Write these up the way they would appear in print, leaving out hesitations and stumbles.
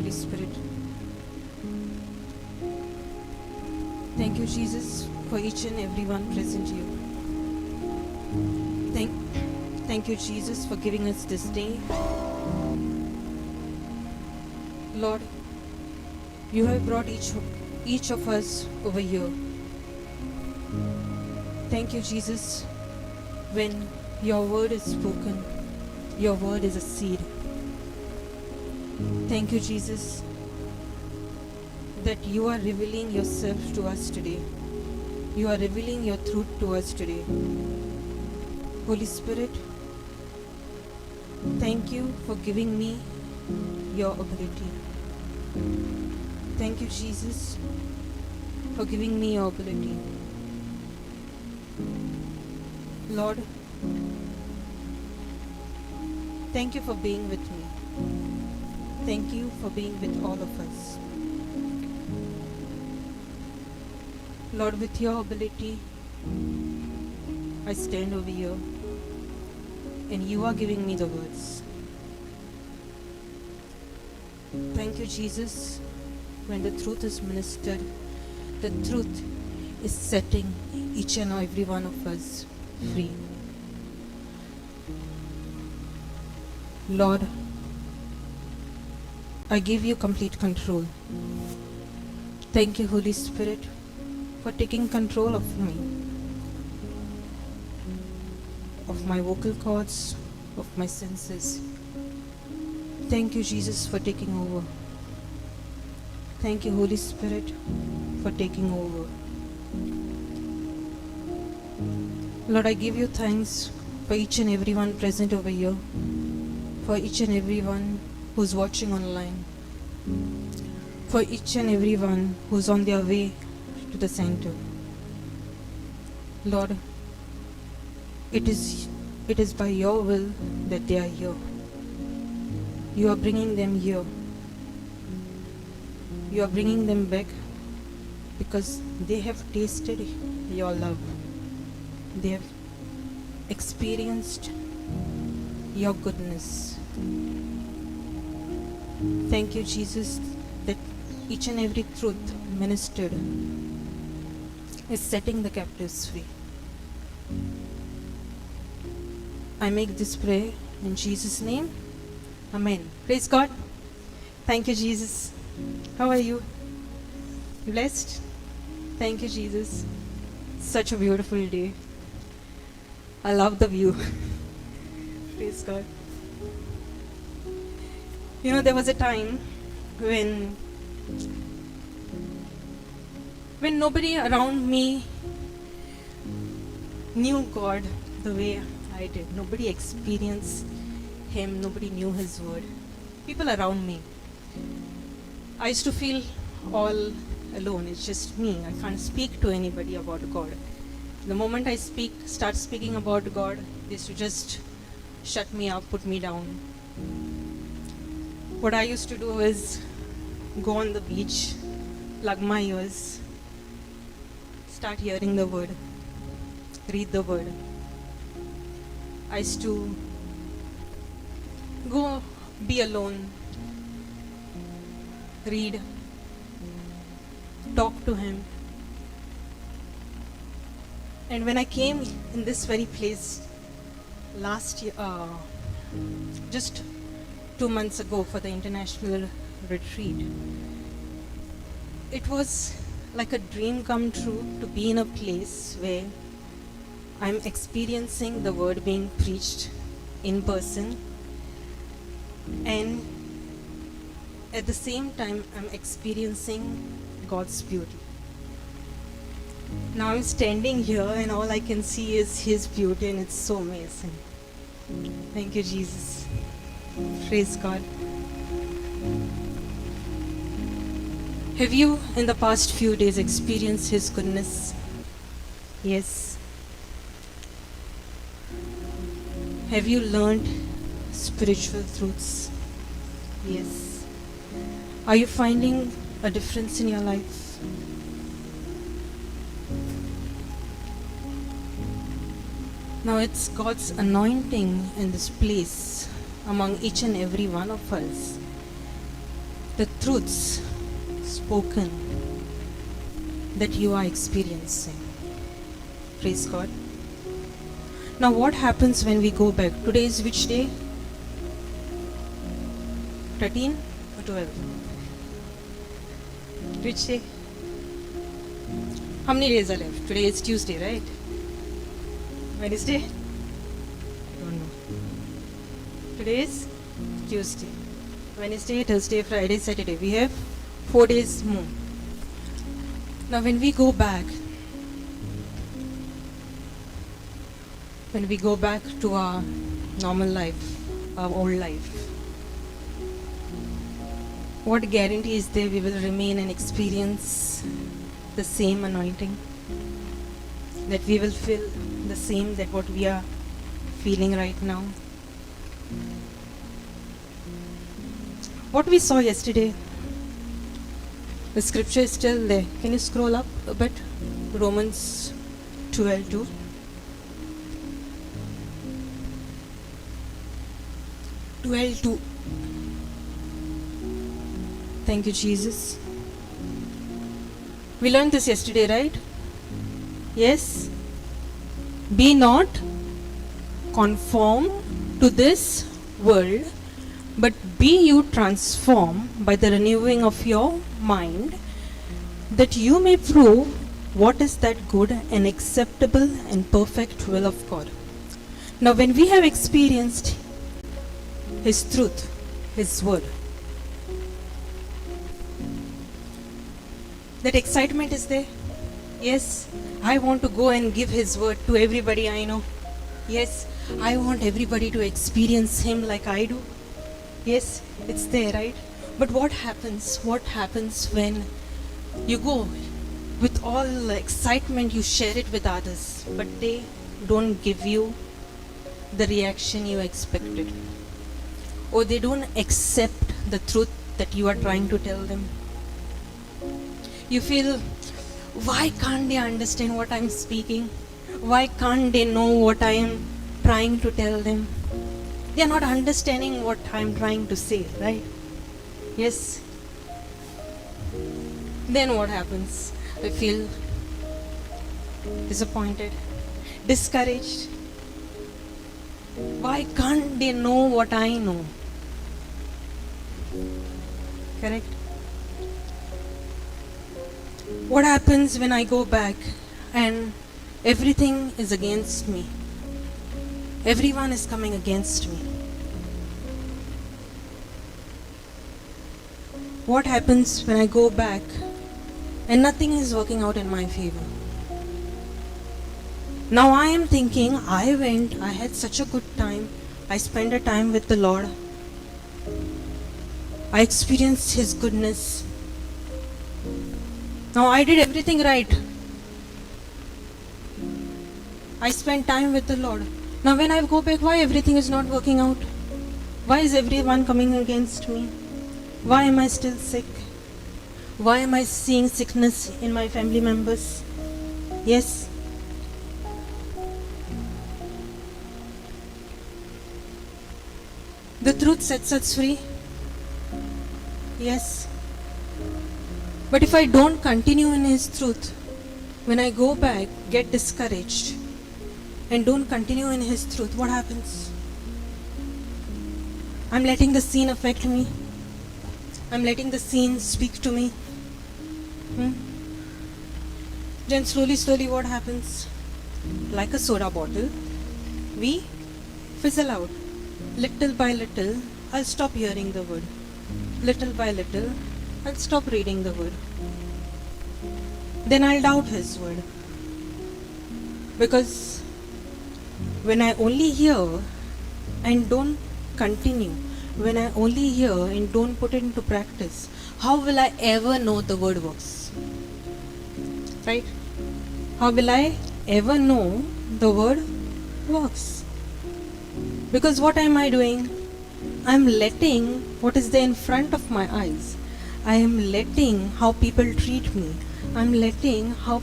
Holy Spirit. Thank you, Jesus, for each and every one present here. Thank you, Jesus, for giving us this day. Lord, you have brought each of us over here. Thank you, Jesus, when your word is spoken, your word is a seed. Thank you, Jesus, that you are revealing yourself to us today. You are revealing your truth to us today. Holy Spirit, thank you for giving me your ability. Thank you, Jesus, for giving me your ability. Lord, thank you for being with me. Thank you for being with all of us. Lord, with your ability, I stand over here and you are giving me the words. Thank you, Jesus, when the truth is ministered, the truth is setting each and every one of us free. Lord, I give you complete control. Thank you, Holy Spirit, for taking control of me, of my vocal cords, of my senses. Thank you, Jesus, for taking over. Thank you, Holy Spirit, for taking over. Lord, I give you thanks for each and every one present over here, for each and every one who's watching online, for each and every one who's on their way to the center. Lord, it is by your will that they are here. You are bringing them here. You are bringing them back because they have tasted your love. They have experienced your goodness. Thank you, Jesus, that each and every truth ministered is setting the captives free. I make this prayer in Jesus' name. Amen. Praise God. Thank you, Jesus. How are you? Blessed? Thank you, Jesus. Such a beautiful day. I love the view. Praise God. You know, there was a time when nobody around me knew God the way I did. Nobody experienced Him. Nobody knew His word. People around me. I used to feel all alone. It's just me. I can't speak to anybody about God. The moment I start speaking about God, they used to just shut me up, put me down. What I used to do is go on the beach, plug my ears, start hearing the word, read the word. I used to go be alone, read, talk to Him. And when I came in this very place last year, just 2 months ago for the international retreat, it was like a dream come true to be in a place where I'm experiencing the word being preached in person, and at the same time I'm experiencing God's beauty. Now I'm standing here and all I can see is His beauty, and it's so amazing. Thank you, Jesus. Praise God. Have you in the past few days experienced His goodness? Yes. Have you learned spiritual truths? Yes. Are you finding a difference in your life? Now it's God's anointing in this place among each and every one of us the truths spoken that you are experiencing. Praise God. Now what happens when we go back? Today is which day? 13 or 12? Which day? How many days are left? Today is Tuesday, right? Wednesday? Don't know. Today is Tuesday. Wednesday, Thursday, Friday, Saturday. We have 4 days more. Now when we go back to our normal life, our old life, what guarantee is there we will remain and experience the same anointing? That we will feel the same that what we are feeling right now? What we saw yesterday, the scripture is still there. Can you scroll up a bit? Romans 12:2. Thank you, Jesus. We learned this yesterday, right? Yes. Be not conformed to this world, but be you transformed by the renewing of your mind, that you may prove what is that good and acceptable and perfect will of God. Now when we have experienced His truth, His word, that excitement is there. Yes, I want to go and give His word to everybody I know. Yes, I want everybody to experience Him like I do. Yes, it's there, right? But what happens? What happens when you go with all the excitement, you share it with others, but they don't give you the reaction you expected, or they don't accept the truth that you are trying to tell them? You feel, why can't they understand what I'm speaking? Why can't they know what I am trying to tell them? They are not understanding what I'm trying to say, right? Yes. Then what happens? I feel disappointed, discouraged. Why can't they know what I know? Correct? What happens when I go back and everything is against me? Everyone is coming against me. What happens when I go back and nothing is working out in my favor? Now I am thinking, I went, I had such a good time, I spent a time with the Lord, I experienced His goodness. Now I did everything right. I spent time with the Lord. Now when I go back, why everything is not working out? Why is everyone coming against me? Why am I still sick? Why am I seeing sickness in my family members? Yes. The truth sets us free. Yes. But if I don't continue in His truth, when I go back, get discouraged, and don't continue in His truth, what happens? I'm letting the sin affect me. I'm letting the sin speak to me. Then slowly what happens? Like a soda bottle, we fizzle out. Little by little, I'll stop hearing the word. Little by little, I'll stop reading the word. Then I'll doubt His word. Because when I only hear and don't continue, when I only hear and don't put it into practice, how will I ever know the word works? Right? How will I ever know the word works? Because what am I doing? I'm letting what is there in front of my eyes. I am letting how people treat me. I'm letting how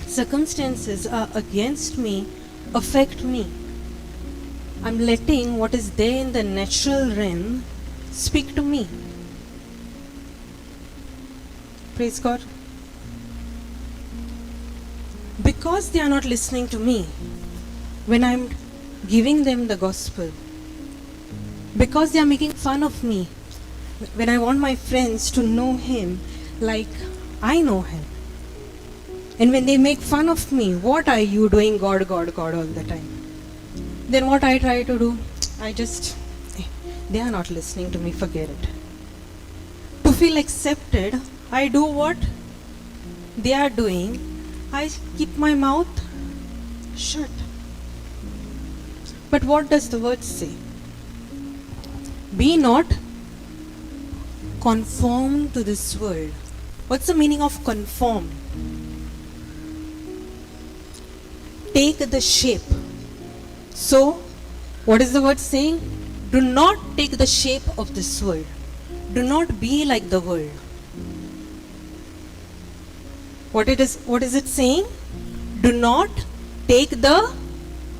circumstances are against me affect me. I'm letting what is there in the natural realm speak to me. Praise God. Because they are not listening to me when I'm giving them the gospel, because they are making fun of me when I want my friends to know Him like I know Him, and when they make fun of me, what are you doing, God, God, God, all the time? Then what I try to do, they are not listening to me, forget it. To feel accepted, I do what they are doing. I keep my mouth shut. But what does the word say? Be not conformed to this world. What's the meaning of conform? Take the shape. So, what is the word saying? Do not take the shape of this world. Do not be like the world. What is it saying? Do not take the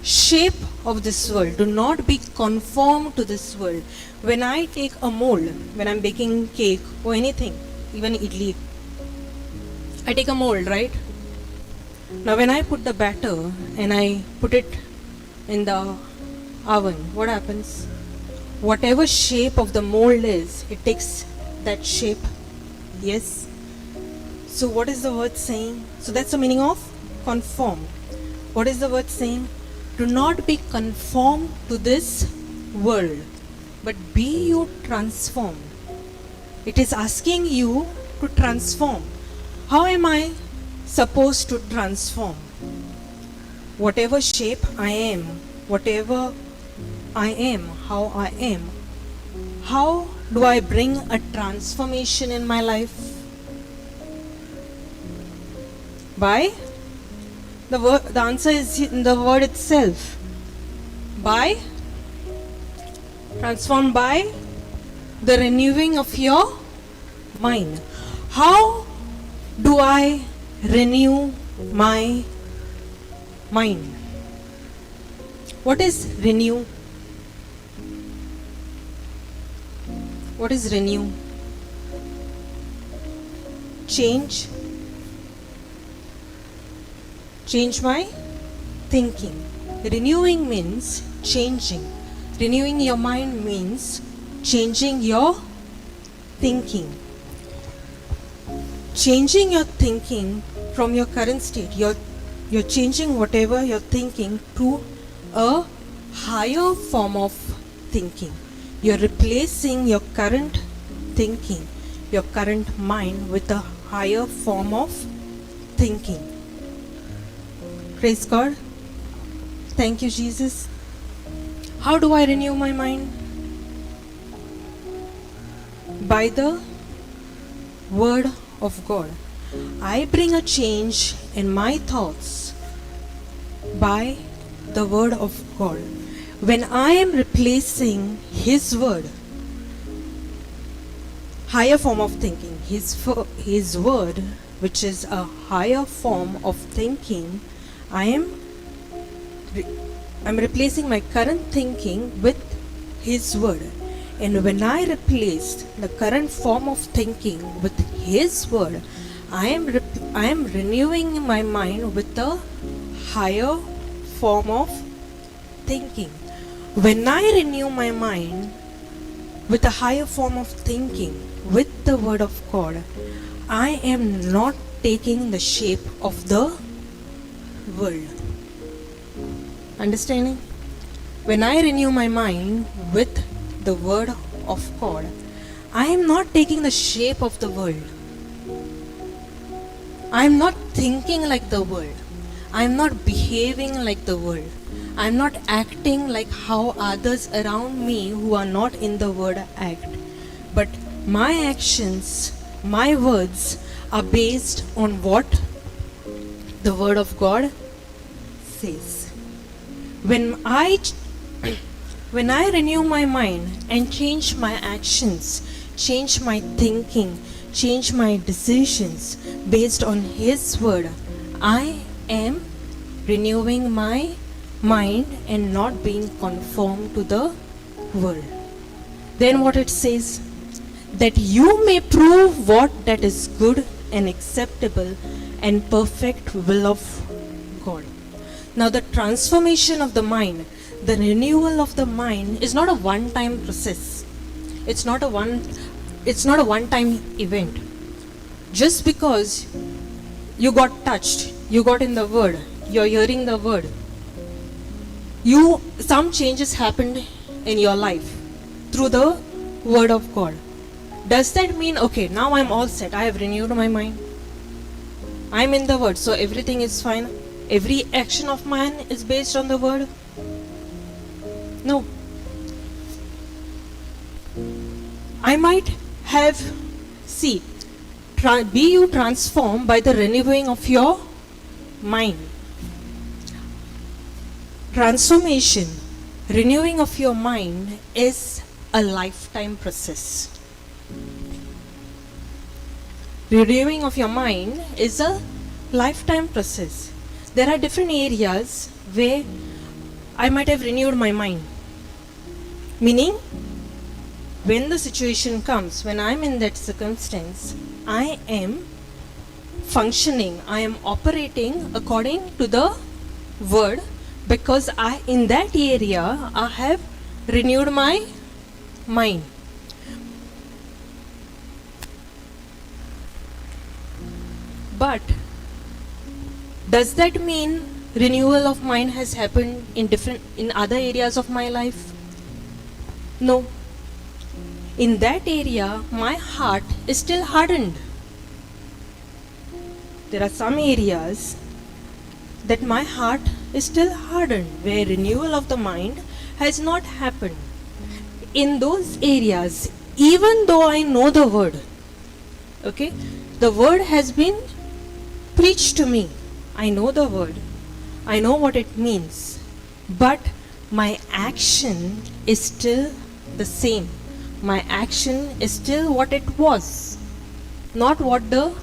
shape of this world. Do not be conformed to this world. When I take a mold, when I'm baking cake or anything, even idli, I take a mold, right? Now when I put the batter and I put it in the oven, what happens? Whatever shape of the mold is, it takes that shape. Yes? So what is the word saying? So that's the meaning of conform. What is the word saying? Do not be conformed to this world, but be you transformed. It is asking you to transform. How am I supposed to transform? Whatever shape I am, whatever I am, how do I bring a transformation in my life? By the word, the answer is in the word itself. By transformed by the renewing of your mind. How do I renew my mind? What is renew? What is renew? Change my thinking. Renewing means changing. Renewing your mind means changing your thinking. Changing your thinking from your current state. You're changing whatever you're thinking to a higher form of thinking. You're replacing your current thinking, your current mind with a higher form of thinking. Praise God. Thank you, Jesus. How do I renew my mind? By the Word of God. I bring a change in my thoughts by the Word of God. When I am replacing His Word, higher form of thinking, His Word, which is a higher form of thinking, I'm replacing my current thinking with His Word. And when I replace the current form of thinking with His Word, I am renewing my mind with a higher form of thinking. When I renew my mind with a higher form of thinking with the Word of God, I am not taking the shape of the world. Understanding? When I renew my mind with the Word of God, I am not taking the shape of the world. I am not thinking like the world. I am not behaving like the world. I am not acting like how others around me who are not in the Word act. But my actions, my words are based on what the Word of God says. When I renew my mind and change my actions, change my thinking, change my decisions based on His Word, I am renewing my mind and not being conformed to the world. Then what it says? That you may prove what that is good and acceptable and perfect will of God. Now the transformation of the mind, the renewal of the mind is not a one-time process. It's not a one-time event. Just because you got touched, you got in the word, you're hearing the word, some changes happened in your life through the word of God. Does that mean, okay, now I'm all set, I have renewed my mind, I'm in the word, so everything is fine, every action of mine is based on the word? No. I might have, be you transformed by the renewing of your mind. Transformation, renewing of your mind is a lifetime process. Renewing of your mind is a lifetime process. There are different areas where I might have renewed my mind. Meaning, when the situation comes, when I'm in that circumstance, I am functioning, I am operating according to the word, because in that area I have renewed my mind. But does that mean renewal of mind has happened in other areas of my life? No. In that area, my heart is still hardened. There are some areas that my heart is still hardened, where renewal of the mind has not happened. In those areas, even though I know the word, okay, the word has been preached to me, I know the word, I know what it means, but my action is still the same. My action is still what it was, not what the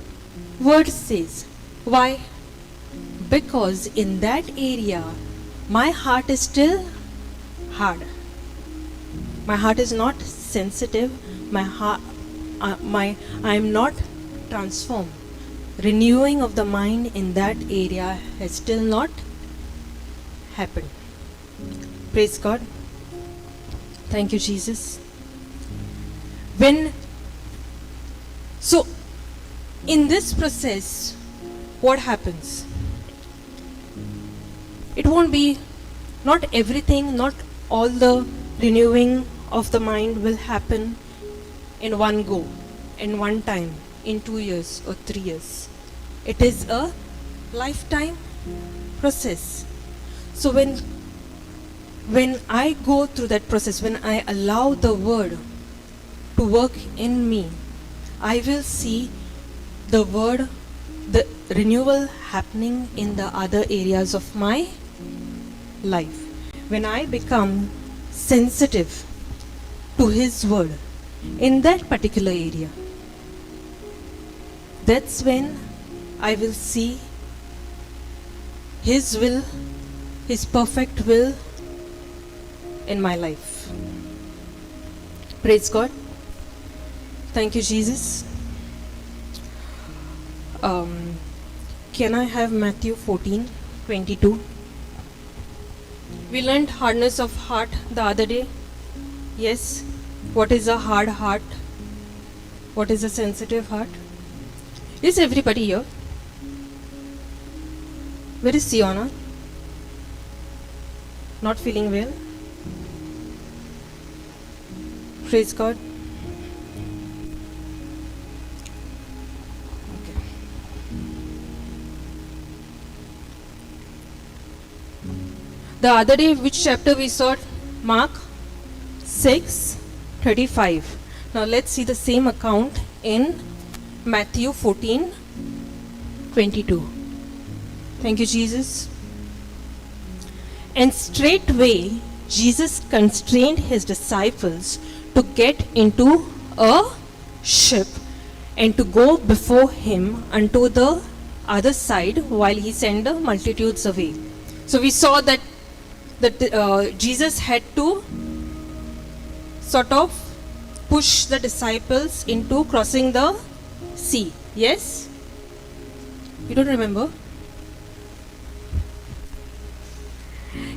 word says. Why? Because in that area, my heart is still hard. My heart is not sensitive. I am not transformed. Renewing of the mind in that area has still not happened. Praise God. Thank you, Jesus. So in this process, what happens? It won't be, not everything, not all the renewing of the mind will happen in one go, in one time, in 2 years or 3 years. It is a lifetime process. So when I go through that process, when I allow the word to work in me, I will see the word, the renewal happening in the other areas of my life. When I become sensitive to His word in that particular area, that's when I will see His will, His perfect will in my life. Praise God. Thank you, Jesus. Can I have Matthew 14:22? We learned hardness of heart the other day. Yes. What is a hard heart? What is a sensitive heart? Is everybody here? Where is Siona? Not feeling well? Praise God. Okay. The other day, which chapter we saw? Mark 6:35. Now let's see the same account in Matthew 14:22. Thank you, Jesus. And straightway Jesus constrained his disciples to get into a ship and to go before him unto the other side while he sent the multitudes away. So we saw that Jesus had to sort of push the disciples into crossing the sea. Yes? You don't remember?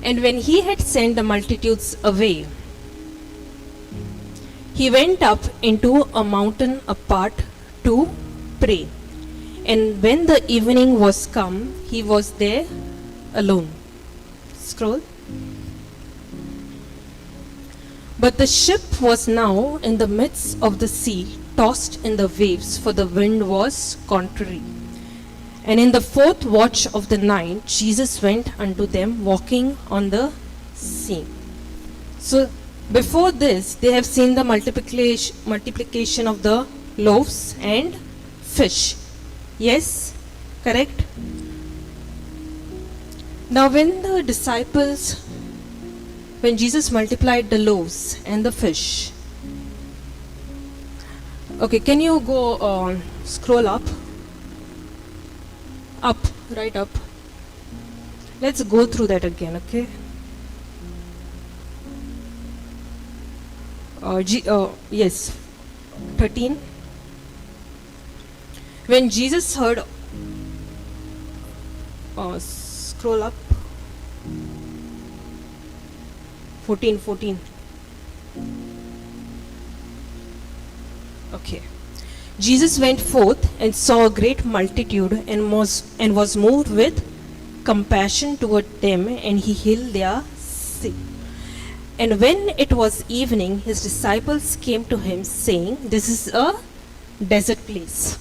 And when he had sent the multitudes away, he went up into a mountain apart to pray. And when the evening was come, he was there alone. Scroll. But the ship was now in the midst of the sea, tossed in the waves, for the wind was contrary. And in the fourth watch of the night, Jesus went unto them, walking on the sea. So, before this, they have seen the multiplication of the loaves and fish. Yes? Correct? Now, when Jesus multiplied the loaves and the fish. Okay, can you go scroll up? Up, right up. Let's go through that again, okay? Yes, 13. When Jesus heard, scroll up. 14. Okay. Jesus went forth and saw a great multitude and was moved with compassion toward them, and he healed their sick. And when it was evening, his disciples came to him, saying, This is a desert place,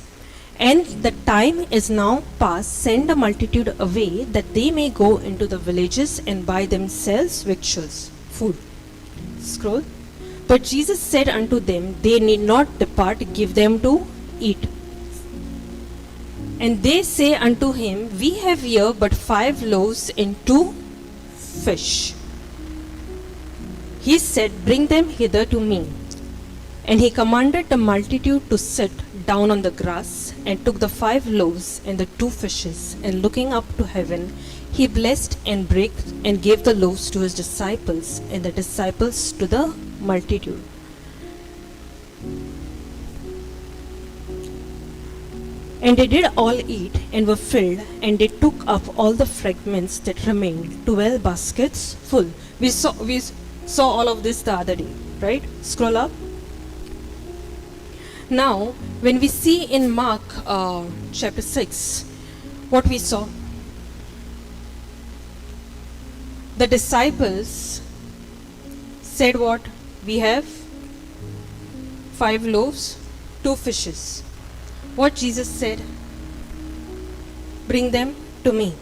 and the time is now past. Send the multitude away, that they may go into the villages and buy themselves victuals, food. Scroll. But Jesus said unto them, They need not depart, give them to eat. And they say unto him, We have here but 5 loaves and 2 fish. He said, Bring them hither to me. And he commanded the multitude to sit down on the grass, and took the 5 loaves and the 2 fishes, and looking up to heaven, he blessed and brake and gave the loaves to his disciples, and the disciples to the multitude. And they did all eat and were filled, and they took up all the fragments that remained, 12 baskets full. We saw all of this the other day, right? Scroll up. Now, when we see in Mark chapter 6, what we saw, the disciples said what? We have 5 loaves, 2 fishes. What Jesus said? Bring them to me.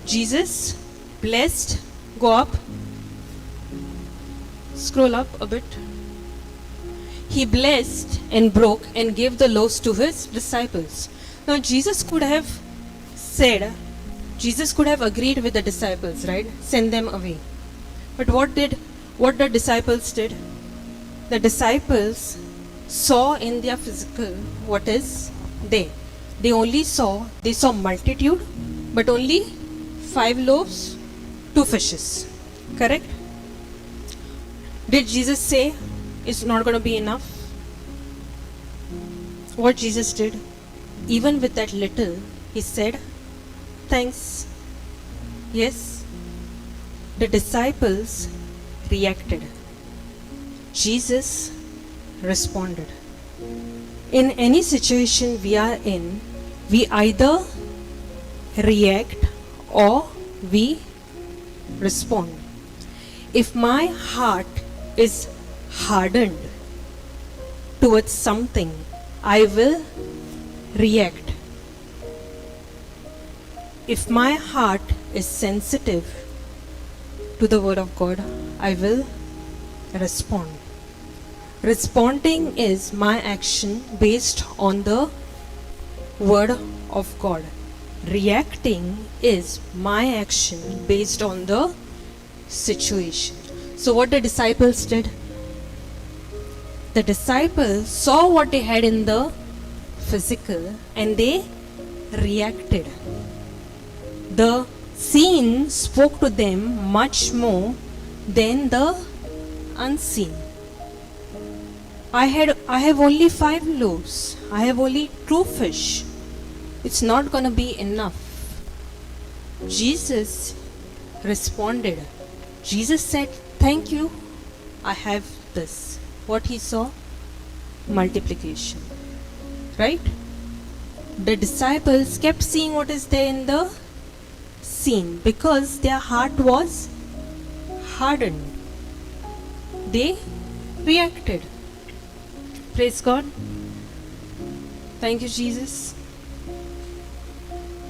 Jesus blessed. Go up. Scroll up a bit. He blessed and broke and gave the loaves to his disciples. Now Jesus could have agreed with the disciples, right? Send them away. But what the disciples did? The disciples saw in their physical what is they. They saw multitude, but only 5 loaves, 2 fishes. Correct? Did Jesus say it's not going to be enough? What Jesus did, even with that little, he said, thanks. Yes, the disciples reacted. Jesus responded. In any situation we are in, we either react or we respond. If my heart is hardened towards something, I will react. If my heart is sensitive to the word of God, I will respond. Responding is my action based on the word of God. Reacting is my action based on the situation. So what the disciples did? The disciples saw what they had in the physical and they reacted. The seen spoke to them much more than the unseen. I have only 5 loaves. I have only 2 fish. It's not going to be enough. Jesus responded. Jesus said, "Thank you. I have this." What he saw? Multiplication. Right? The disciples kept seeing what is there in the scene because their heart was hardened. They reacted. Praise God. Thank you, Jesus.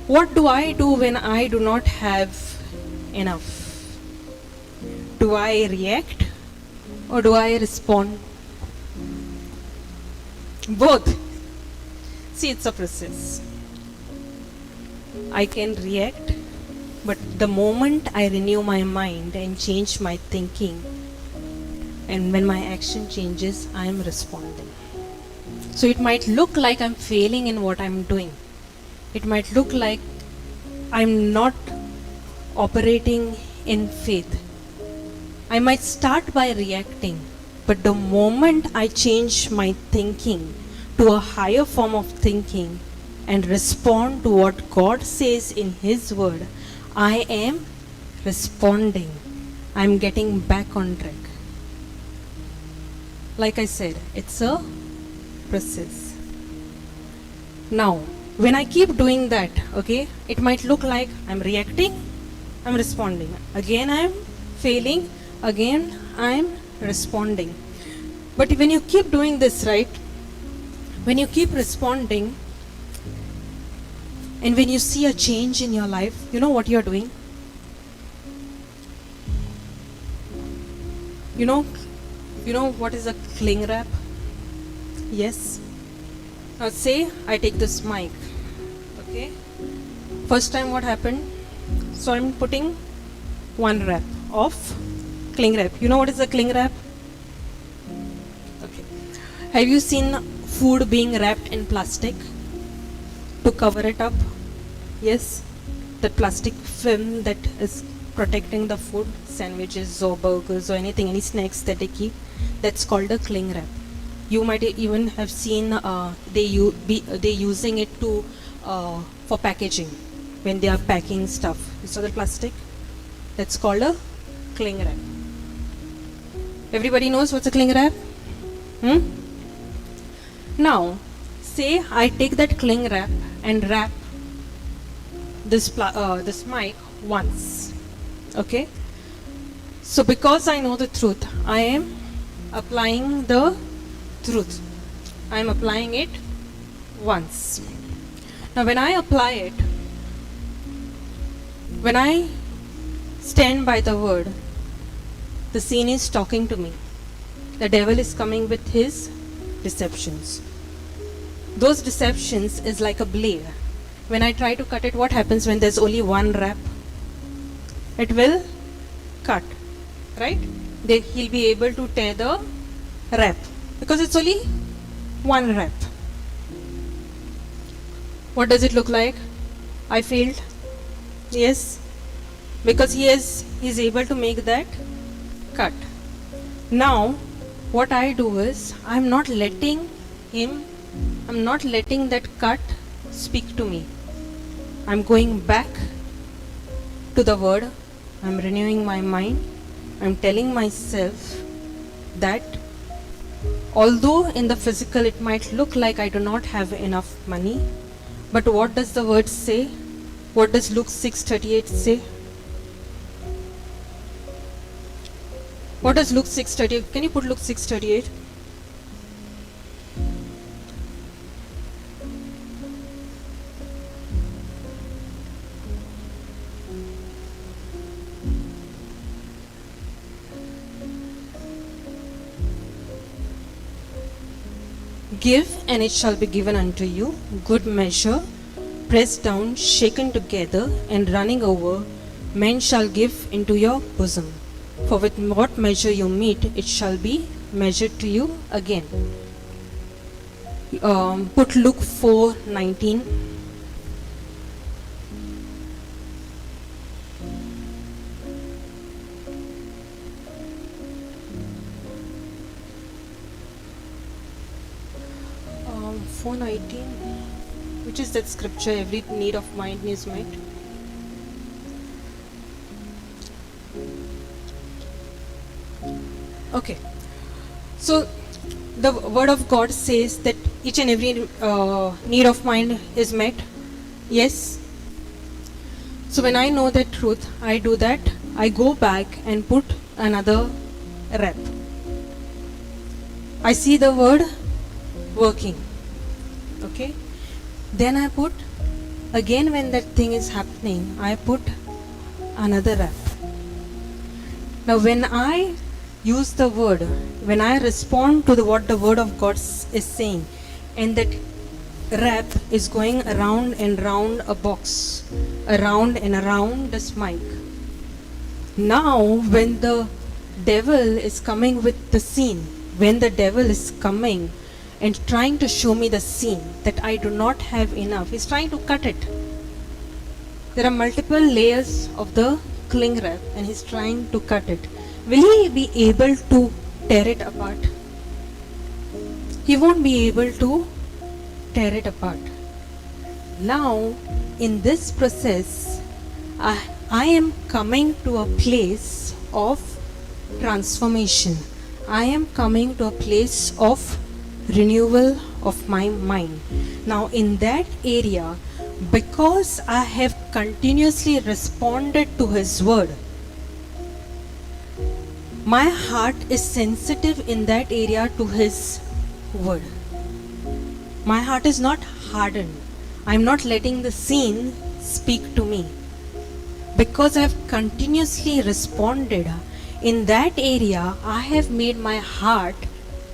What do I do when I do not have enough? Do I react or do I respond? Both. See, it's a process. I can react, but the moment I renew my mind and change my thinking, and when my action changes, I am responding. So it might look like I'm failing in what I'm doing. It might look like I'm not operating in faith. I might start by reacting, but the moment I change my thinking to a higher form of thinking and respond to what God says in His Word, I am responding. I'm getting back on track. Like I said, it's a process. Now, when I keep doing that, okay, it might look like I'm reacting, I'm responding. Again, I'm failing, again, I'm responding. But when you keep doing this, right, when you keep responding, and when you see a change in your life, you know what you're doing? You know what is a cling wrap? Yes. Now say I take this mic. Okay. First time what happened? So I'm putting one wrap of cling wrap. You know what is a cling wrap? Okay. Have you seen food being wrapped in plastic to cover it up? Yes. That plastic film that is protecting the food, sandwiches or burgers or anything, any snacks that they keep, that's called a cling wrap. You might even have seen they using it to for packaging when they are packing stuff. You saw the plastic? That's called a cling wrap. Everybody knows what's a cling wrap? Now, say I take that cling wrap and wrap this mic once. Okay? So because I know the truth, I am applying the truth. I am applying it once. Now when I apply it, when I stand by the word, the scene is talking to me. The devil is coming with his deceptions. Those deceptions is like a blade. When I try to cut it, what happens when there's only one wrap? It will cut, right? He'll be able to tear the wrap because it's only one wrap. What does it look like? I failed. Yes, because he's able to make that cut. Now what I do is I'm not letting that cut speak to me. I'm going back to the word. I'm renewing my mind. I'm telling myself that although in the physical it might look like I do not have enough money, but what does the word say? What does Luke 6:38 say? What does Luke 6:38? Can you put Luke 6:38? Give, and it shall be given unto you, good measure, pressed down, shaken together, and running over, men shall give into your bosom. For with what measure you meet, it shall be measured to you again. Put Luke 4:19. 4:19. Which is that scripture? Every need of mine is met. Okay. So the word of God says that each and every need of mine is met. Yes. So when I know that truth, I do that. I go back and put another rep. I see the word working. Okay. Then I put, again when that thing is happening, I put another rep. Now when I use the word, when I respond to what the word of God is saying, and that rep is going around and round a box, around and around this mic. Now when the devil is coming with the scene, when the devil is coming and trying to show me the scene that I do not have enough, he's trying to cut it. There are multiple layers of the cling wrap and he's trying to cut it. Will he be able to tear it apart? He won't be able to tear it apart. Now, in this process, I am coming to a place of transformation. I am coming to a place of renewal of my mind. Now, in that area, because I have continuously responded to His word, my heart is sensitive in that area to His word. My heart is not hardened. I am not letting the scene speak to me. Because I have continuously responded in that area, I have made my heart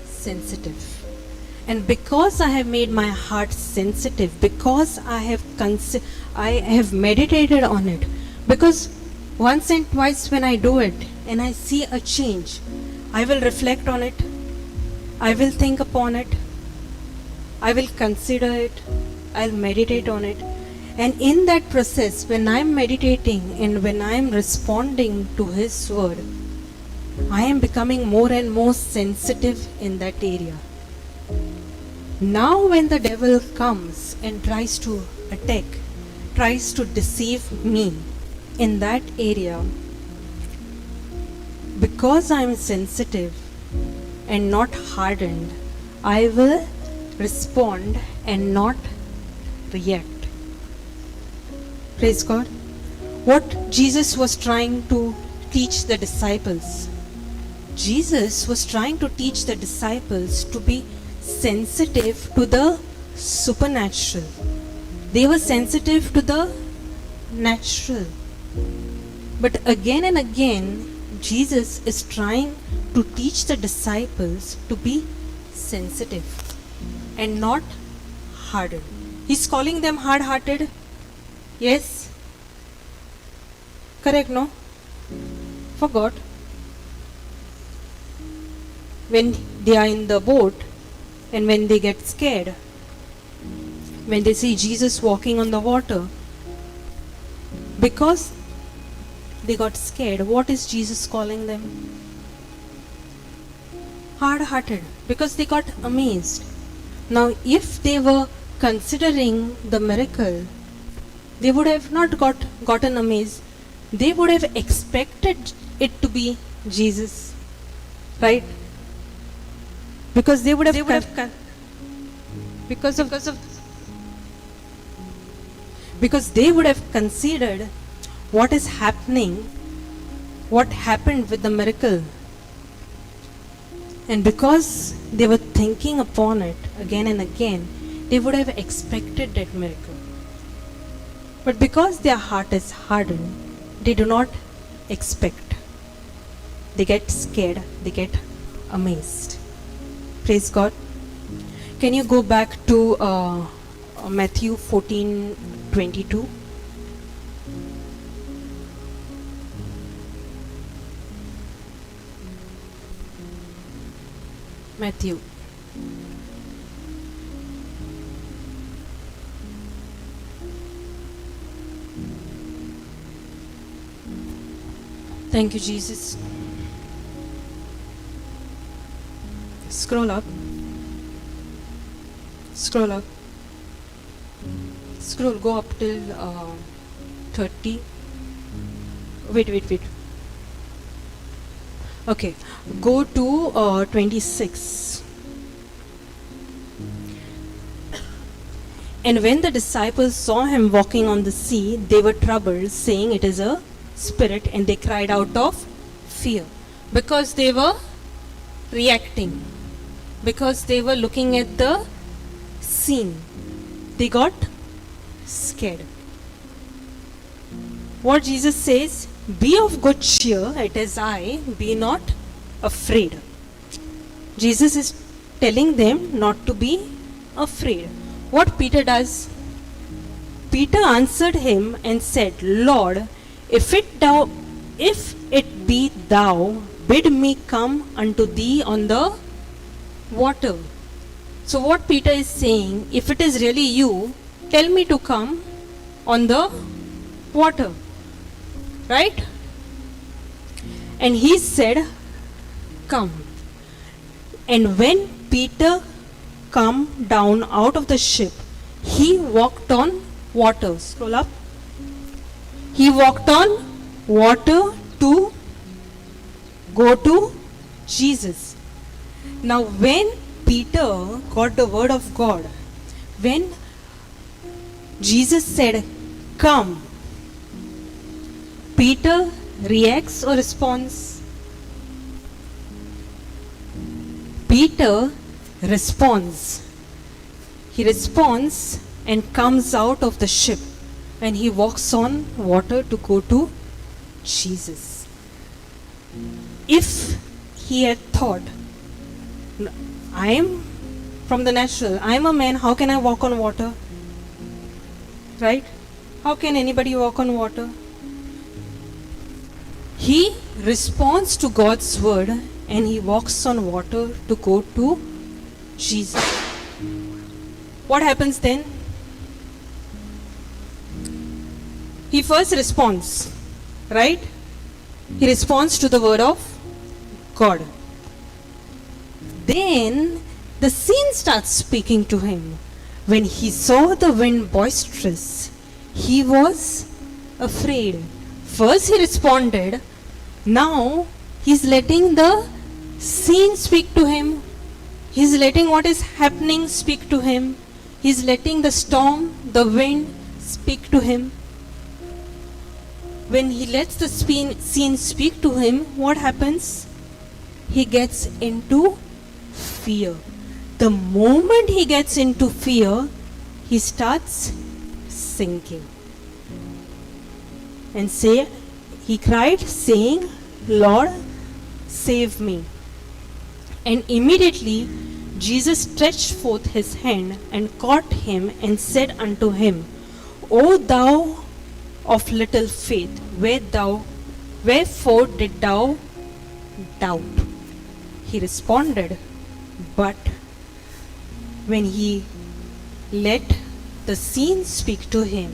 sensitive. And because I have made my heart sensitive, because I have meditated on it, because once and twice when I do it and I see a change, I will reflect on it, I will think upon it, I will consider it, I'll meditate on it. And in that process, when I'm meditating and when I'm responding to His word, I am becoming more and more sensitive in that area. Now when the devil comes and tries to attack, tries to deceive me in that area, because I am sensitive and not hardened, I will respond and not react. Praise God. What Jesus was trying to teach the disciples, Jesus was trying to teach the disciples to be sensitive to the supernatural. They were sensitive to the natural. But again and again, Jesus is trying to teach the disciples to be sensitive and not hardened. He's calling them hard-hearted. Yes? Correct, no? Forgot. When they are in the boat and when they get scared, when they see Jesus walking on the water, because they got scared, what is Jesus calling them? Hard-hearted, because they got amazed. Now, if they were considering the miracle, they would have not gotten amazed. They would have expected it to be Jesus, right? Because they would have because they would have considered what is happening, what happened with the miracle, and because they were thinking upon it again and again, they would have expected that miracle. But because their heart is hardened, they do not expect. They get scared, they get amazed. Praise God. Can you go back to Matthew 14:22? Matthew. Thank you, Jesus. Scroll up. Scroll up. Scroll, go up till 30. Wait. Okay, go to 26. And when the disciples saw him walking on the sea, they were troubled, saying, "It is a spirit," and they cried out of fear. Because they were reacting, because they were looking at the scene, they got scared. What Jesus says, "Be of good cheer, it is I, be not afraid." Jesus is telling them not to be afraid. What Peter does? Peter answered him and said, "Lord, if it be thou, bid me come unto thee on the water." So what Peter is saying, if it is really you, tell me to come on the water. Right? And he said, "Come." And when Peter come down out of the ship, he walked on water. Scroll up. He walked on water to go to Jesus. Now when Peter got the word of God, when Jesus said, "Come," Peter reacts or responds? Peter responds. He responds and comes out of the ship and he walks on water to go to Jesus. If he had thought, "I am from the natural, I am a man, how can I walk on water?" Right? How can anybody walk on water? He responds to God's word and he walks on water to go to Jesus. What happens then? He first responds, right? He responds to the word of God. Then the scene starts speaking to him. When he saw the wind boisterous, he was afraid. First he responded, now he's letting the scene speak to him. He's letting what is happening speak to him. He's letting the storm, the wind speak to him. When he lets the scene speak to him, what happens? He gets into fear. The moment he gets into fear, he starts sinking. And he cried, saying, "Lord, save me." And immediately Jesus stretched forth his hand and caught him and said unto him, "O thou of little faith, wherefore did thou doubt?" He responded, but when he let the scene speak to him,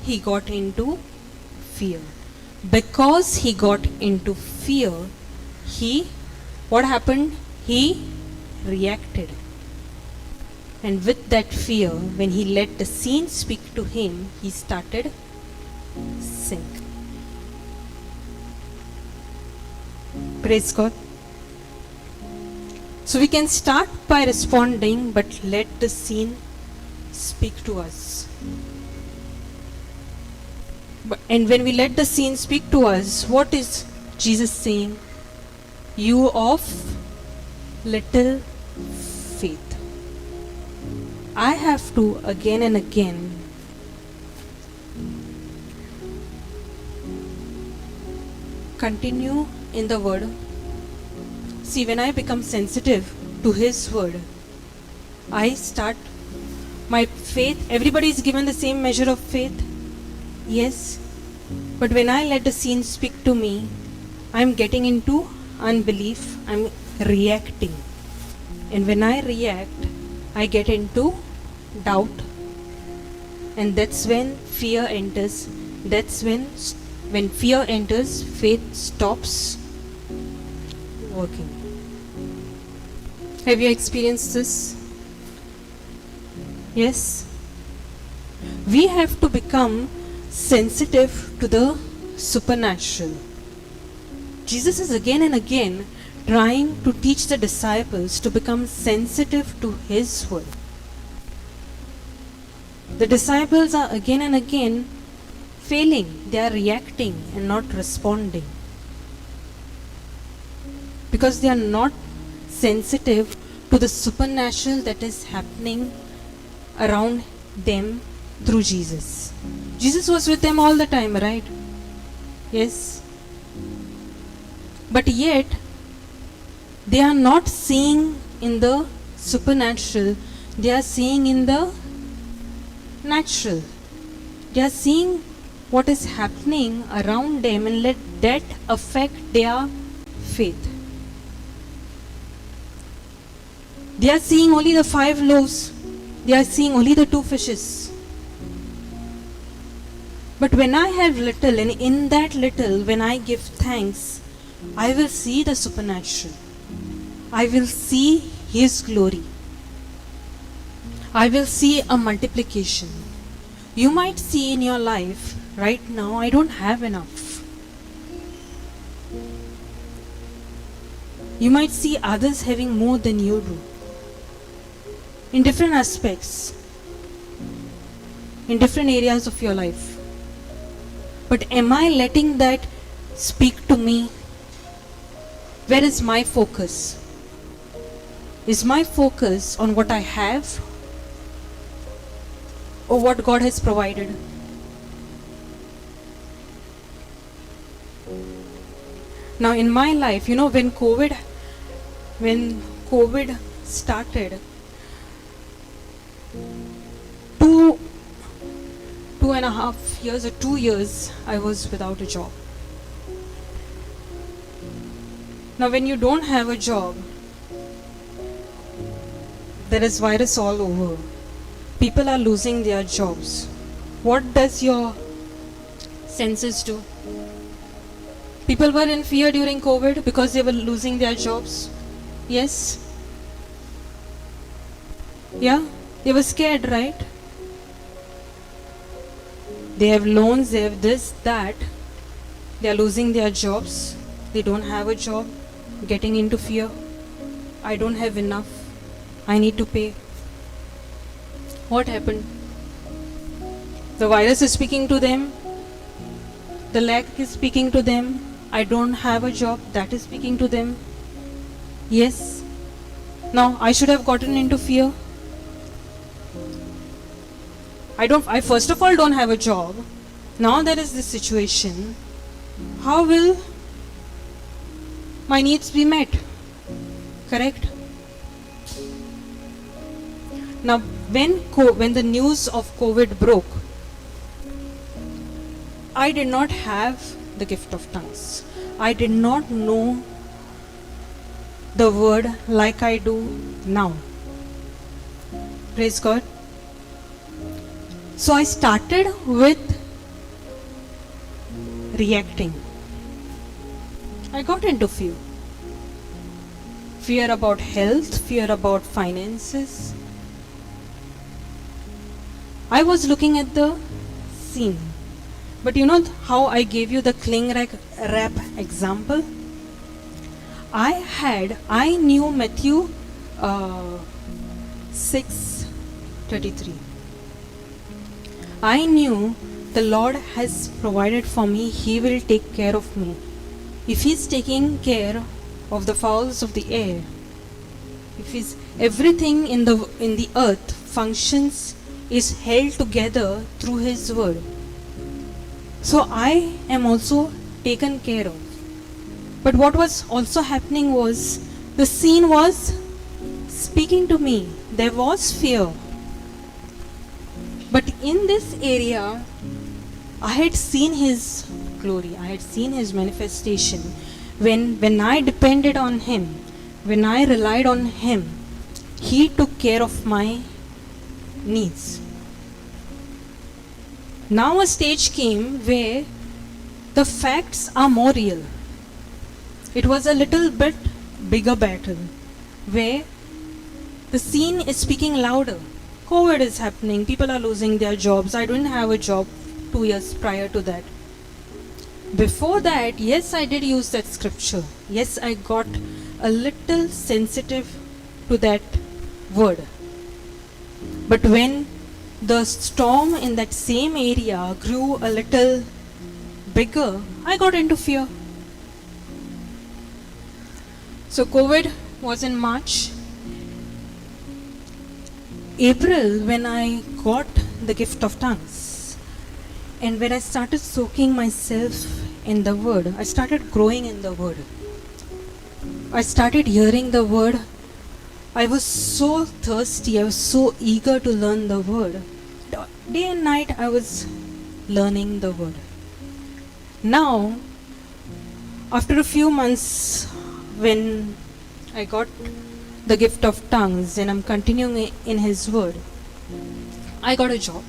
he got into fear. Because he got into fear, what happened? He reacted. And with that fear, when he let the scene speak to him, he started sink. Praise God. So we can start by responding, but let the scene speak to us. And when we let the scene speak to us, what is Jesus saying? You of little faith. I have to again and again continue in the word. See, when I become sensitive to his word, I start my faith. Everybody is given the same measure of faith. Yes. But when I let the scene speak to me, I'm getting into unbelief. I'm reacting. And when I react, I get into doubt. And that's when fear enters. That's when fear enters, faith stops working. Have you experienced this? Yes, we have to become sensitive to the supernatural. Jesus is again and again trying to teach the disciples to become sensitive to His word. The disciples are again and again failing, they are reacting and not responding because they are not sensitive to the supernatural that is happening around them through Jesus. Jesus was with them all the time, right? Yes. But yet, they are not seeing in the supernatural, they are seeing in the natural. They are seeing what is happening around them and let that affect their faith. They are seeing only the 5 loaves. They are seeing only the 2 fishes. But when I have little, and in that little, when I give thanks, I will see the supernatural. I will see His glory. I will see a multiplication. You might see in your life, right now, I don't have enough. You might see others having more than you do. In different aspects, in different areas of your life. But am I letting that speak to me? Where is my focus? Is my focus on what I have or what God has provided? Now in my life, when COVID started, 2.5 years or 2 years, I was without a job. Now when you don't have a job, there is virus all over. People are losing their jobs. What does your senses do? People were in fear during COVID because they were losing their jobs. Yes? Yeah? They were scared, right? They have loans, they have this, that. They are losing their jobs. They don't have a job. Getting into fear. I don't have enough. I need to pay. What happened? The virus is speaking to them. The lack is speaking to them. I don't have a job. That is speaking to them. Yes. Now I should have gotten into fear. I first of all don't have a job. Now there is this situation. How will my needs be met? Correct? Now when the news of COVID broke, I did not have the gift of tongues. I did not know the word like I do now. Praise God. So I started with reacting. I got into fear. Fear about health, fear about finances. I was looking at the scene. But you know how I gave you the cling wrap example? I knew Matthew 6:33. I knew the Lord has provided for me, He will take care of me. If He's taking care of the fowls of the air, if everything in the earth functions, is held together through His word, so I am also taken care of. But what was also happening was, the scene was speaking to me. There was fear. But in this area, I had seen His glory. I had seen His manifestation. When I depended on Him, when I relied on Him, He took care of my needs. Now a stage came where the facts are more real. It was a little bit bigger battle where the scene is speaking louder. COVID is happening, people are losing their jobs. I didn't have a job 2 years prior to that. Before that, yes, I did use that scripture. Yes, I got a little sensitive to that word. But when the storm in that same area grew a little bigger, I got into fear. So COVID was in March. April, when I got the gift of tongues, and when I started soaking myself in the word, I started growing in the word. I started hearing the word. I was so thirsty, I was so eager to learn the word. Day and night I was learning the word. Now, after a few months, when I got the gift of tongues and I'm continuing in His word, I got a job.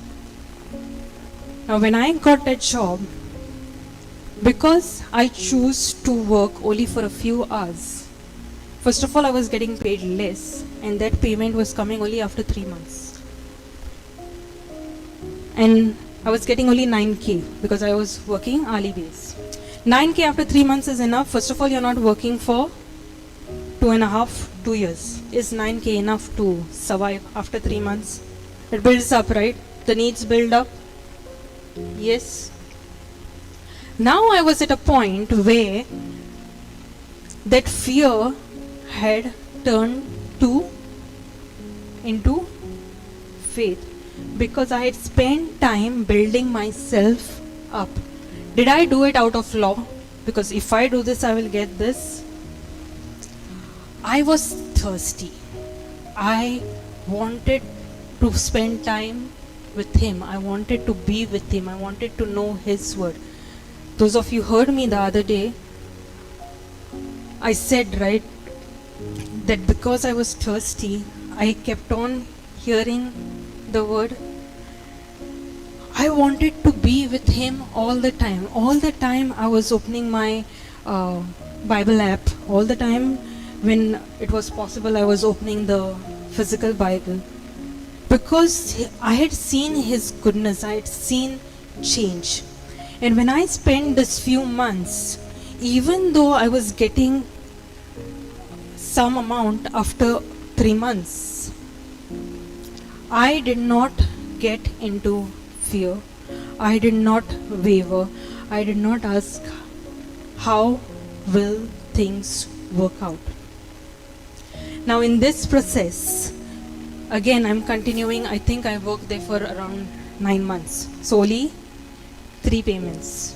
Now, when I got that job, because I choose to work only for a few hours, first of all, I was getting paid less, and that payment was coming only after 3 months. And I was getting only 9K because I was working hourly base. 9K after 3 months is enough. First of all, you're not working for 2 years. Is 9K enough to survive after 3 months? It builds up, right? The needs build up. Yes. Now I was at a point where that fear had turned into faith, because I had spent time building myself up. Did I do it out of law? Because if I do this, I will get this. I was thirsty. I wanted to spend time with Him. I wanted to be with Him. I wanted to know His word. Those of you heard me the other day, I said, right, that because I was thirsty, I kept on hearing the word. I wanted to be with Him all the time. All the time I was opening my Bible app. All the time when it was possible, I was opening the physical Bible. Because I had seen His goodness, I had seen change. And when I spent this few months, even though I was getting some amount after 3 months, I did not get into fear. I did not waver. I did not ask, how will things work out? Now in this process, again I'm continuing. I think I worked there for around 9 months. Solely 3 payments.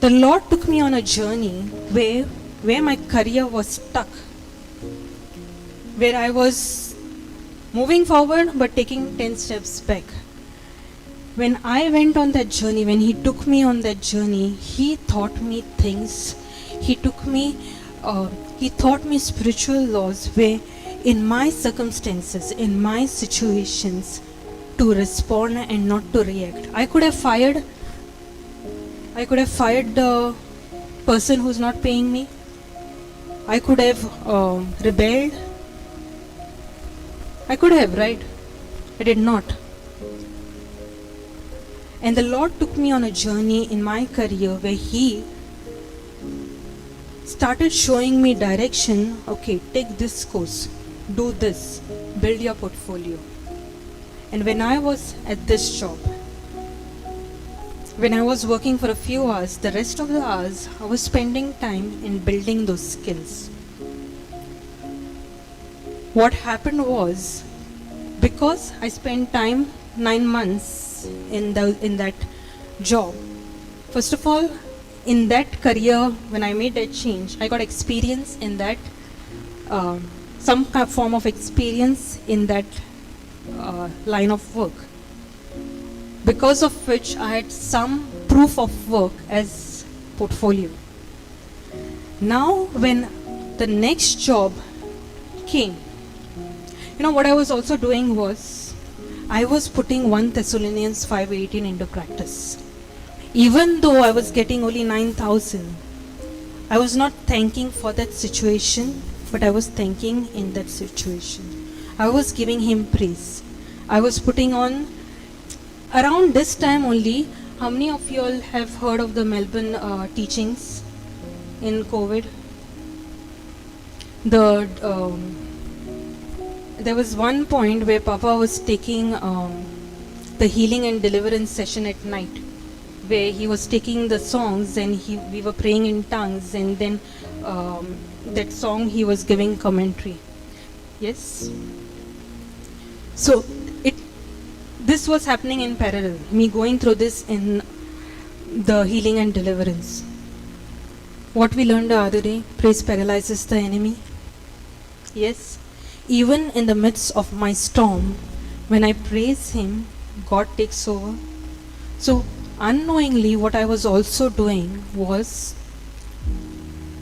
The Lord took me on a journey where my career was stuck, where I was moving forward but taking 10 steps back. When I went on that journey, when He took me on that journey, He taught me things. He taught me spiritual laws where in my circumstances, in my situations, to respond and not to react. I could have fired the person who's not paying me. I could have rebelled. I could have, right? I did not. And the Lord took me on a journey in my career where He started showing me direction. Okay, take this course, do this, build your portfolio. And when I was at this job, when I was working for a few hours, the rest of the hours I was spending time in building those skills. What happened was, because I spent time 9 months in that job, first of all, in that career, when I made that change, I got experience in that, some form of experience in that line of work, because of which I had some proof of work as portfolio. Now when the next job came, what I was also doing was, I was putting 1 Thessalonians 5:18 into practice. Even though I was getting only 9,000, I was not thanking for that situation, but I was thanking in that situation. I was giving him praise. I was putting on, around this time only, how many of you all have heard of the Melbourne teachings in COVID? There was one point where Papa was taking the healing and deliverance session at night, where he was taking the songs and we were praying in tongues, and then that song he was giving commentary. Yes? So this was happening in parallel, me going through this in the healing and deliverance. What we learned the other day, praise paralyzes the enemy. Yes, even in the midst of my storm, when I praise him, God takes over. So unknowingly, what I was also doing was,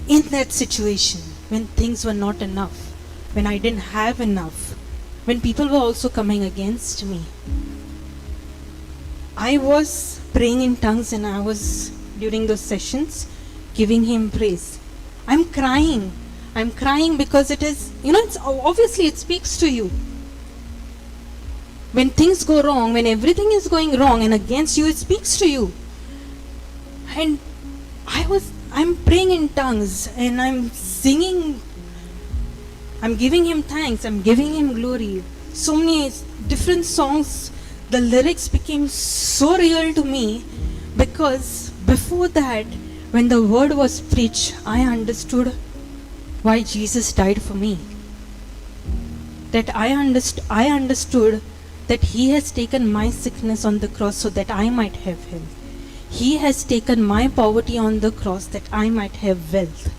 in that situation, when things were not enough, when I didn't have enough, when people were also coming against me, I was praying in tongues, and I was, during those sessions, giving him praise. I'm crying because it is, it's obviously it speaks to you. When things go wrong, when everything is going wrong and against you, it speaks to you. And I'm praying in tongues, and I'm singing, I'm giving him thanks, I'm giving him glory. So many different songs, the lyrics became so real to me, because before that, when the word was preached, I understood why Jesus died for me. That I understood that he has taken my sickness on the cross so that I might have health. He has taken my poverty on the cross that I might have wealth.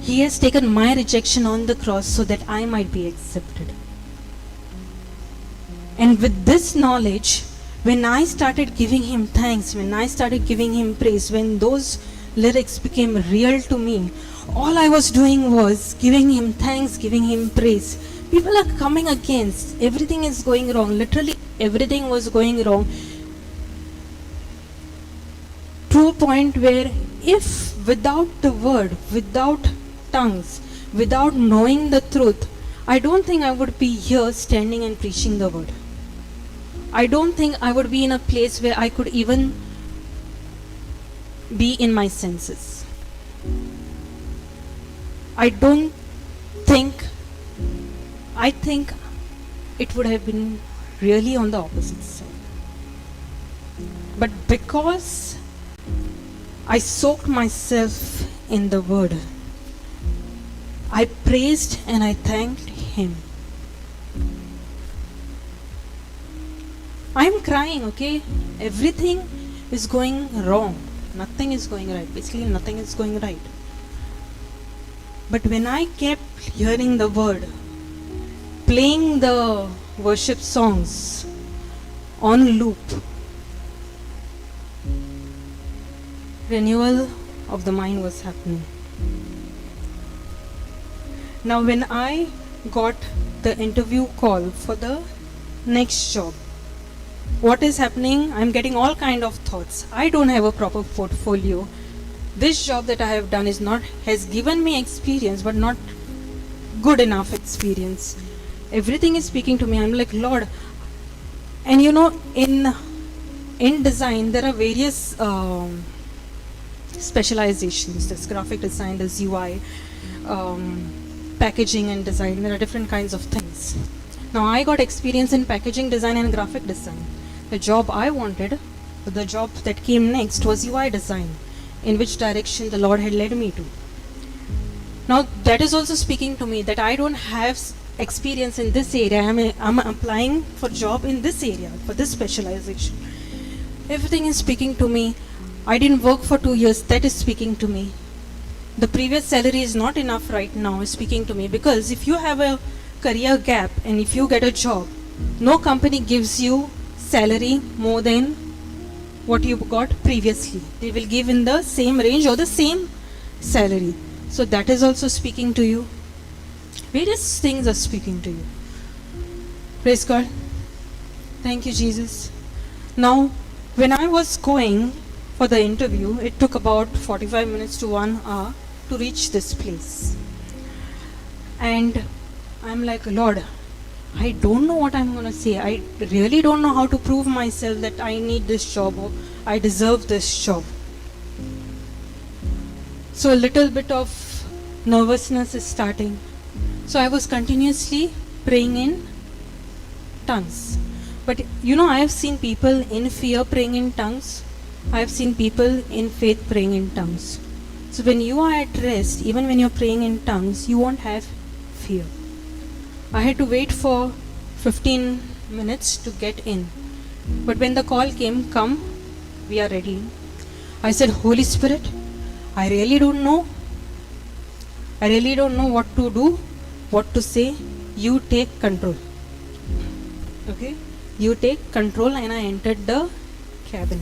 He has taken my rejection on the cross so that I might be accepted. And with this knowledge, when I started giving him thanks, when I started giving him praise, when those lyrics became real to me, all I was doing was giving him thanks, giving him praise. People are coming against, everything is going wrong, literally everything was going wrong, to a point where if without the word, without tongues, without knowing the truth, I don't think I would be here standing and preaching the word. I don't think I would be in a place where I could even be in my senses. I think it would have been really on the opposite side. But because I soaked myself in the word, I praised and I thanked him. I'm crying, okay? Everything is going wrong. Nothing is going right. Basically, nothing is going right. But when I kept hearing the word, playing the worship songs on loop, renewal of the mind was happening. Now, when I got the interview call for the next job, what is happening? I'm getting all kind of thoughts. I don't have a proper portfolio. This job that I have done has given me experience, but not good enough experience. Everything is speaking to me. I'm like, Lord. And in design, there are various specializations. There's graphic design, there's UI, packaging and design. There are different kinds of things. Now, I got experience in packaging design and graphic design. The job I wanted, the job that came next was UI design, in which direction the Lord had led me to. Now, that is also speaking to me that I don't have experience in this area. I'm applying for job in this area, for this specialization. Everything is speaking to me. I didn't work for 2 years. That is speaking to me. The previous salary is not enough right now, is speaking to me. Because if you have a career gap and if you get a job, no company gives you salary more than what you got previously. They will give in the same range or the same salary. So that is also speaking to you. Various things are speaking to you. Praise God. Thank you, Jesus. Now, when I was going for the interview, it took about 45 minutes to 1 hour to reach this place. And I'm like, Lord, I don't know what I'm gonna say. I really don't know how to prove myself that I need this job or I deserve this job. So a little bit of nervousness is starting. So I was continuously praying in tongues. But I have seen people in fear praying in tongues. I have seen people in faith praying in tongues. So when you are at rest, even when you're praying in tongues, you won't have fear. I had to wait for 15 minutes to get in. But when the call came, come, we are ready. I said, Holy Spirit, I really don't know. I really don't know what to do, what to say. You take control. Okay? You take control, and I entered the cabin.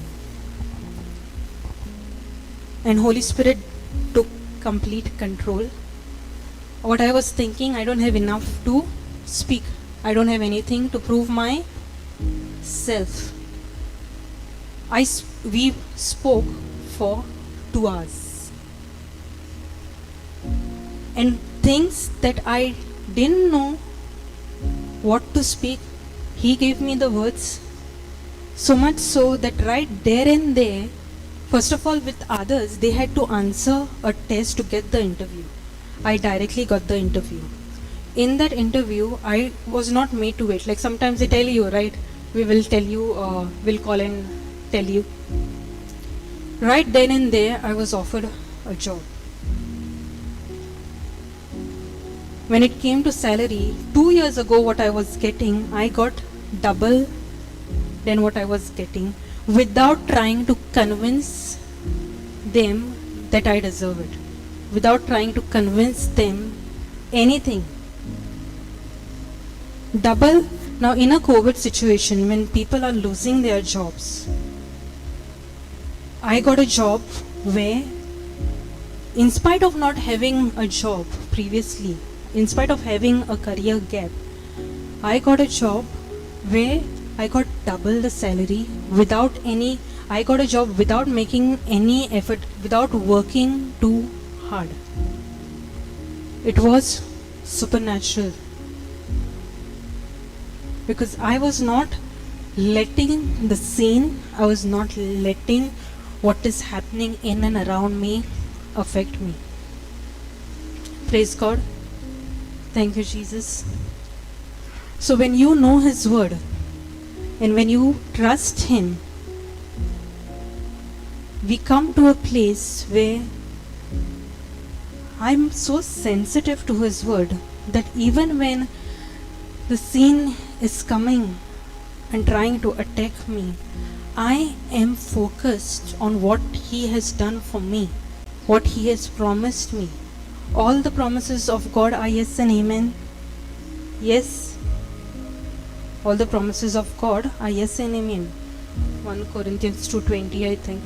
And Holy Spirit took complete control. What I was thinking, I don't have enough to speak. I don't have anything to prove myself. We spoke for 2 hours. And things that I didn't know what to speak, He gave me the words. So much so that right there and there, first of all, with others, they had to answer a test to get the interview. I directly got the interview. In that interview, I was not made to wait. Like sometimes they tell you, right? We will tell you, we'll call and tell you. Right then and there, I was offered a job. When it came to salary, 2 years ago, what I was getting, I got double than what I was getting without trying to convince them that I deserve it. Without trying to convince them anything. Double. Now in a COVID situation, when people are losing their jobs, I got a job where, in spite of not having a job previously, in spite of having a career gap, I got a job where I got double the salary I got a job without making any effort, without working too hard. It was supernatural. Because I was not letting the scene, I was not letting what is happening in and around me affect me. Praise God. Thank you, Jesus. So when you know His word and when you trust Him, we come to a place where I'm so sensitive to His word that even when the scene is coming and trying to attack me, I am focused on what He has done for me, what He has promised me. All the promises of God are yes and amen. Yes. All the promises of God are yes and amen. 1 Corinthians 2:20, I think.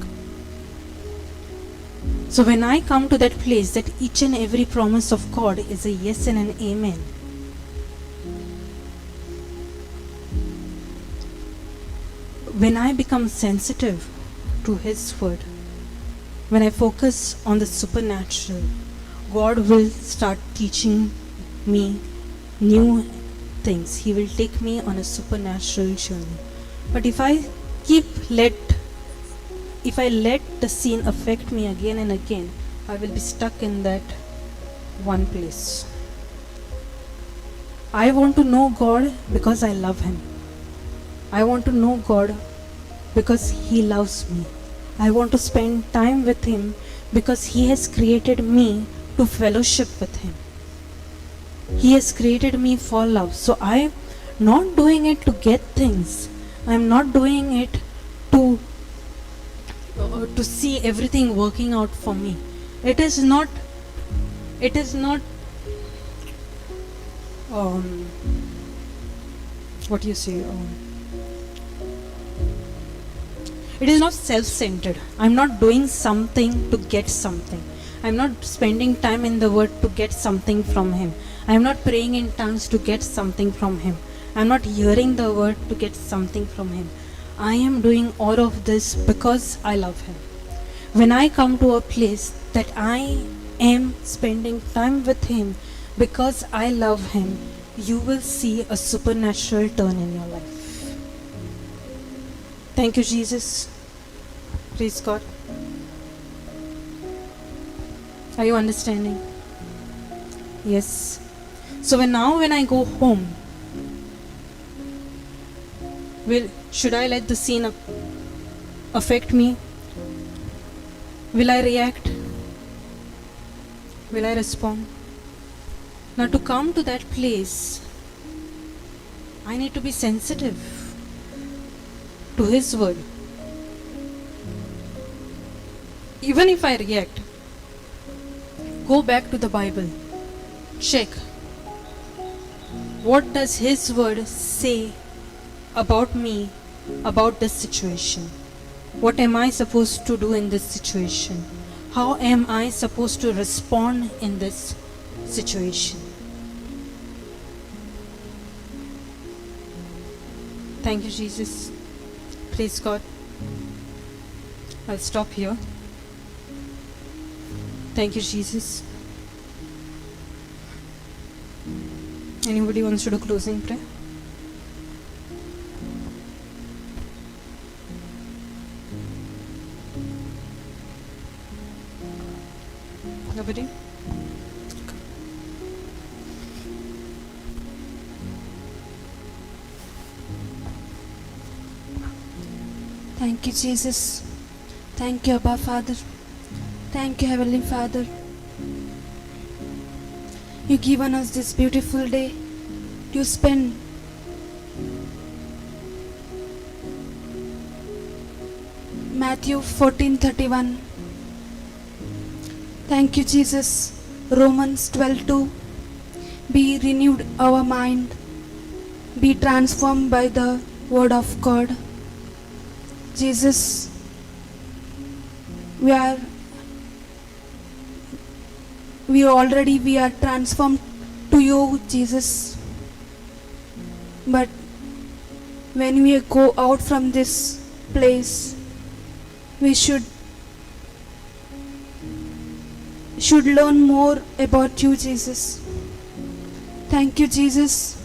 So when I come to that place that each and every promise of God is a yes and an amen, when I become sensitive to His word, when I focus on the supernatural, God will start teaching me new things. He will take me on a supernatural journey. But if I let the scene affect me again and again, I will be stuck in that one place. I want to know God because I love Him. I want to know God because He loves me. I want to spend time with Him because He has created me to fellowship with Him. He has created me for love. So I'm not doing it to get things. I'm not doing it to see everything working out for me. It is not what do you say? It is not self-centered. I'm not doing something to get something. I'm not spending time in the Word to get something from Him. I'm not praying in tongues to get something from Him. I'm not hearing the Word to get something from Him. I am doing all of this because I love Him. When I come to a place that I am spending time with Him Because I love Him, you will see a supernatural turn in your life. Thank you, Jesus. Praise God. Are you understanding? Yes. So when I go home, should I let the scene affect me? Will I react? Will I respond? Now to come to that place, I need to be sensitive to His word. Even if I react, go back to the Bible. Check. What does His word say about me, about this situation? What am I supposed to do in this situation? How am I supposed to respond in this situation? Thank you, Jesus. Praise God. I'll stop here. Thank you, Jesus. Anybody wants to do closing prayer? Nobody? Thank you, Jesus. Thank you, Abba Father. Thank you, Heavenly Father. You given us this beautiful day to spend. Matthew 14:31. Thank you, Jesus. Romans 12:2. Be renewed our mind. Be transformed by the word of God. Jesus, we are transformed to you, Jesus. But when we go out from this place, we should learn more about you, Jesus. Thank you, Jesus.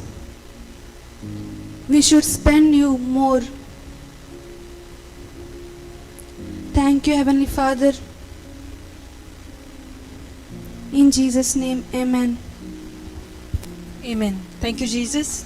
We should spend you more. Thank you, Heavenly Father. In Jesus' name, amen. Amen. Thank you, Jesus.